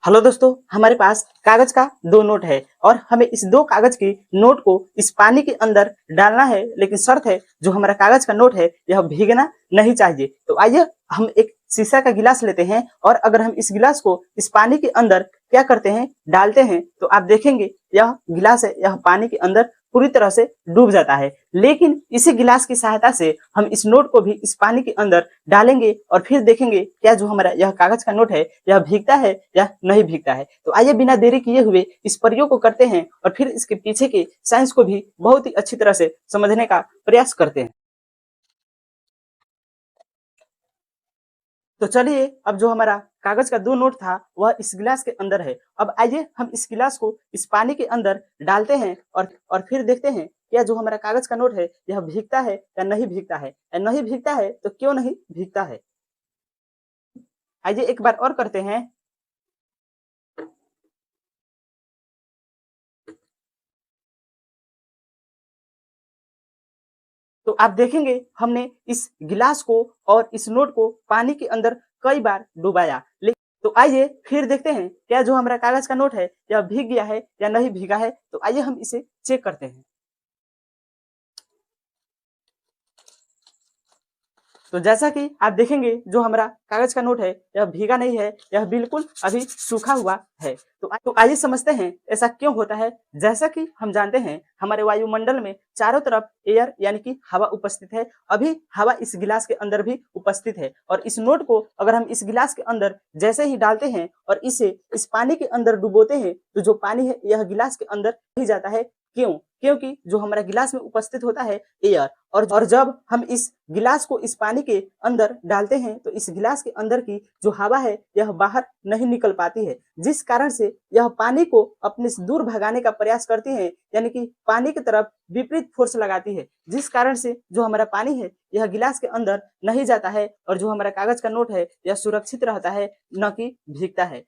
Hello दोस्तों, हमारे पास कागज का दो नोट है और हमें इस दो कागज की नोट को इस पानी के अंदर डालना है। लेकिन शर्त है, जो हमारा कागज का नोट है यह भीगना नहीं चाहिए। तो आइए हम एक शीशा का गिलास लेते हैं और अगर हम इस गिलास को इस पानी के अंदर क्या करते हैं, डालते हैं, तो आप देखेंगे यह गिलास है, यह पानी के अंदर पूरी तरह से डूब जाता है। लेकिन इसी गिलास की सहायता से हम इस नोट को भी इस पानी के अंदर डालेंगे और फिर देखेंगे क्या जो हमारा यह कागज का नोट है यह भीगता है या नहीं भीगता है। तो आइए बिना देरी किए हुए इस प्रयोग को करते हैं और फिर इसके पीछे के साइंस को भी बहुत ही अच्छी तरह से समझने का प्रयास करते हैं। तो चलिए, अब जो हमारा कागज का दो नोट था वह इस गिलास के अंदर है। अब आइए हम इस गिलास को इस पानी के अंदर डालते हैं और फिर देखते हैं क्या जो हमारा कागज का नोट है यह भीगता है या नहीं भीगता है। या नहीं भीगता है तो क्यों नहीं भीगता है। आइए एक बार और करते हैं। तो आप देखेंगे हमने इस गिलास को और इस नोट को पानी के अंदर कई बार डुबाया। तो आइए फिर देखते हैं क्या जो हमारा कागज का नोट है यह भीग गया है या नहीं भीगा है। तो आइए हम इसे चेक करते हैं। तो जैसा कि आप देखेंगे जो हमारा कागज का नोट है यह भीगा नहीं है, यह बिल्कुल अभी सूखा हुआ है। तो आइए समझते हैं ऐसा क्यों होता है। जैसा कि हम जानते हैं हमारे वायुमंडल में चारों तरफ एयर यानी कि हवा उपस्थित है। अभी हवा इस गिलास के अंदर भी उपस्थित है और इस नोट को अगर हम इस गिलास के अंदर जैसे ही डालते हैं और इसे इस पानी के अंदर डुबोते हैं तो जो पानी है यह गिलास के अंदर ही जाता है। क्यों? क्योंकि जो हमारा गिलास में उपस्थित होता है एयर, और जब हम इस गिलास को इस पानी के अंदर डालते हैं तो इस गिलास के अंदर की जो हवा है यह बाहर नहीं निकल पाती है, जिस कारण से यह पानी को अपने से दूर भगाने का प्रयास करती है, यानी कि पानी की तरफ विपरीत फोर्स लगाती है, जिस कारण से जो हमारा पानी है यह गिलास के अंदर नहीं जाता है और जो हमारा कागज का नोट है यह सुरक्षित रहता है, न कि भीगता है।